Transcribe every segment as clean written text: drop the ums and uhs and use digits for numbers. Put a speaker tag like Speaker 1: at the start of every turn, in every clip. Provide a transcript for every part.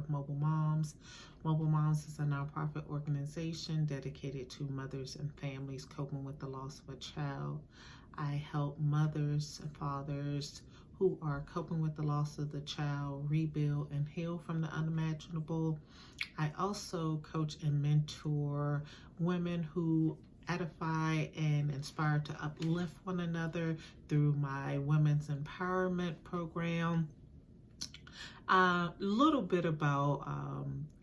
Speaker 1: of Mobile Moms. Mobile Moms is a nonprofit organization dedicated to mothers and families coping with the loss of a child. I help mothers and fathers who are coping with the loss of the child rebuild and heal from the unimaginable. I also coach and mentor women who edify and inspire to uplift one another through my women's empowerment program. A little bit about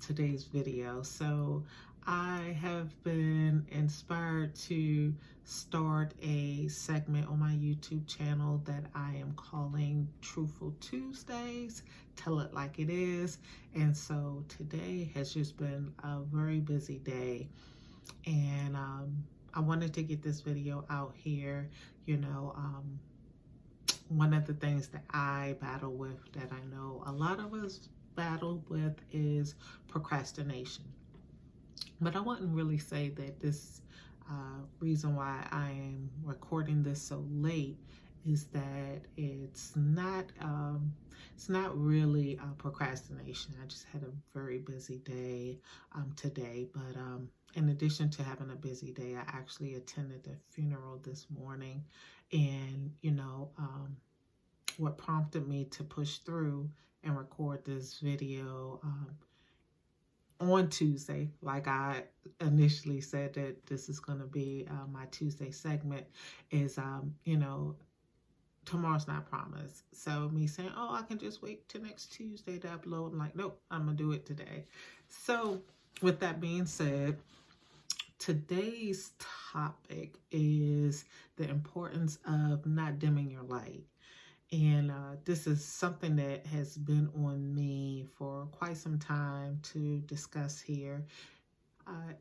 Speaker 1: today's video. So I have been inspired to start a segment on my YouTube channel that I am calling Truthful Tuesdays, Tell It Like It Is. And so today has just been a very busy day, and I wanted to get this video out here. One of the things that I battle with, that I know a lot of us battle with, is procrastination. But I wouldn't really say that this reason why I am recording this so late is that it's not really procrastination. I just had a very busy day today, but in addition to having a busy day, I actually attended the funeral this morning. And what prompted me to push through and record this video on Tuesday, like I initially said that this is going to be my Tuesday segment, is tomorrow's not promised. So me saying, oh, I can just wait till next Tuesday to upload, I'm like, nope, I'm gonna do it today. So with that being said, today's topic is the importance of not dimming your light. And this is something that has been on me for quite some time to discuss here.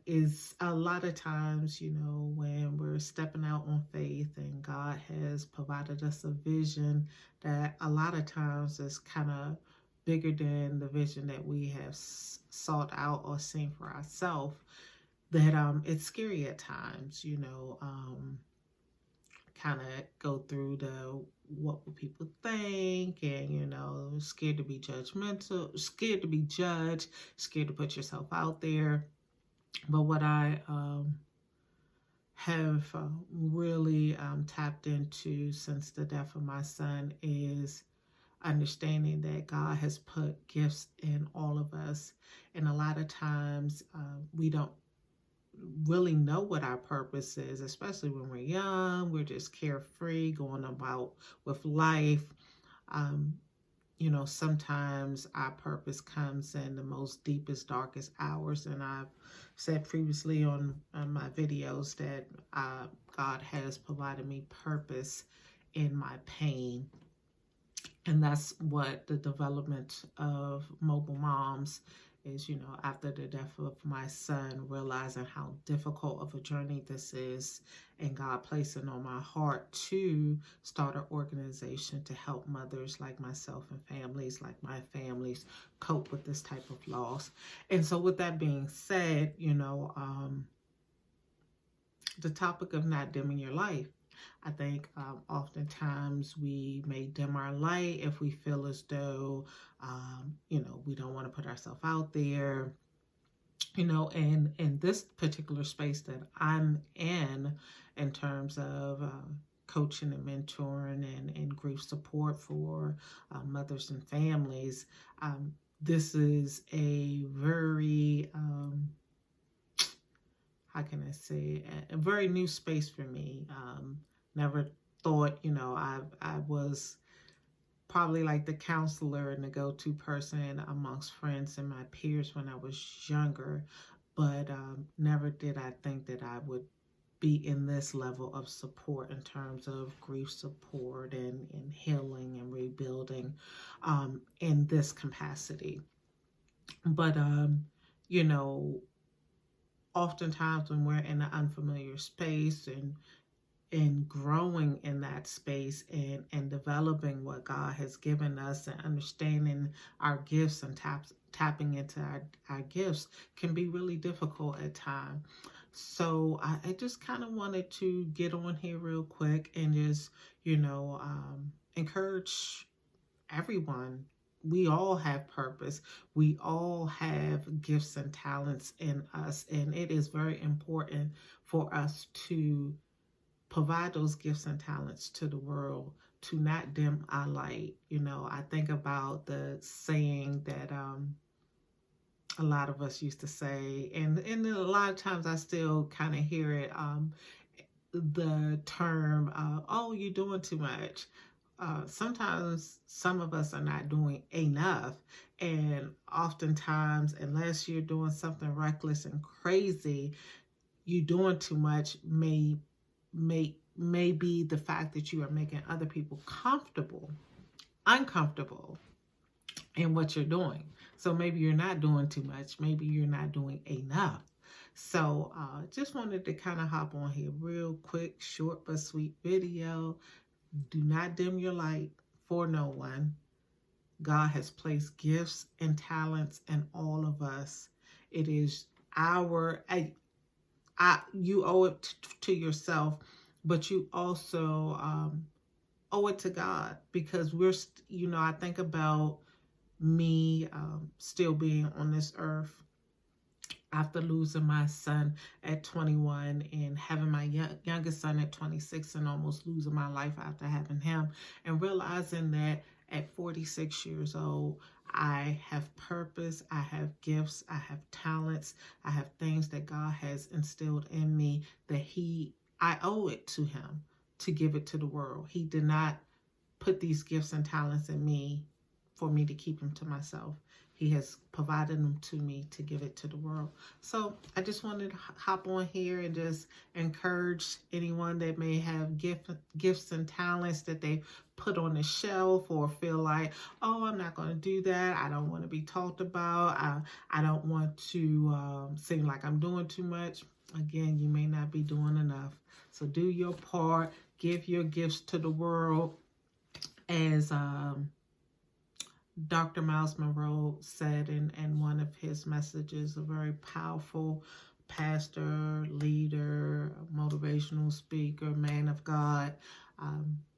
Speaker 1: Is a lot of times, when we're stepping out on faith and God has provided us a vision that a lot of times is kind of bigger than the vision that we have sought out or seen for ourselves, that it's scary at times, kind of go through the what will people think, and scared to be judgmental, scared to be judged, scared to put yourself out there. But what I have really tapped into since the death of my son is understanding that God has put gifts in all of us, and a lot of times we don't really know what our purpose is, especially when we're young. We're just carefree, going about with life. Sometimes our purpose comes in the most deepest, darkest hours. And I've said previously on my videos that God has provided me purpose in my pain. And that's what the development of Mobile Moms is, after the death of my son, realizing how difficult of a journey this is, and God placing on my heart to start an organization to help mothers like myself and families like my families cope with this type of loss. And so with that being said, the topic of not dimming your light, I think oftentimes we may dim our light if we feel as though, we don't want to put ourselves out there. And in this particular space that I'm in terms of coaching and mentoring and grief support for mothers and families, this is a very, how can I say, a very new space for me. Never thought, I was probably like the counselor and the go-to person amongst friends and my peers when I was younger, but never did I think that I would be in this level of support in terms of grief support and healing and rebuilding in this capacity. But, oftentimes when we're in an unfamiliar space and growing in that space and developing what God has given us and understanding our gifts and tapping into our gifts can be really difficult at times. So I just kind of wanted to get on here real quick and just, encourage everyone, we all have purpose. We all have gifts and talents in us, and it is very important for us to provide those gifts and talents to the world, to not dim our light. You know, I think about the saying that a lot of us used to say, and a lot of times I still kind of hear it, the term, oh, you're doing too much. Sometimes some of us are not doing enough, and oftentimes, unless you're doing something reckless and crazy, you doing too much may be the fact that you are making other people uncomfortable in what you're doing. So maybe you're not doing too much. Maybe you're not doing enough. So just wanted to kind of hop on here real quick, short but sweet video. Do not dim your light for no one. God has placed gifts and talents in all of us. It is you owe it to yourself, but you also owe it to God, because I think about me still being on this earth after losing my son at 21 and having my youngest son at 26 and almost losing my life after having him, and realizing that at 46 years old, I have purpose, I have gifts, I have talents, I have things that God has instilled in me that I owe it to him to give it to the world. He did not put these gifts and talents in me for me to keep them to myself. He has provided them to me to give it to the world. So I just wanted to hop on here and just encourage anyone that may have gifts and talents that they put on the shelf, or feel like, oh, I'm not going to do that. I don't want to be talked about. I don't want to seem like I'm doing too much. Again, you may not be doing enough. So do your part. Give your gifts to the world. As Dr. Miles Monroe said in one of his messages, a very powerful pastor, leader, motivational speaker, man of God,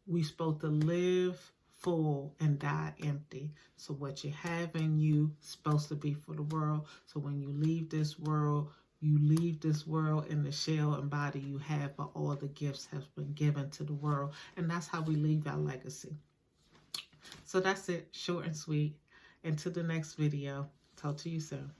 Speaker 1: we're supposed to live full and die empty. So what you have in you is supposed to be for the world. So when you leave this world in the shell and body you have, but all the gifts have been given to the world. And that's how we leave our legacy. So that's it, short and sweet. Until the next video, talk to you soon.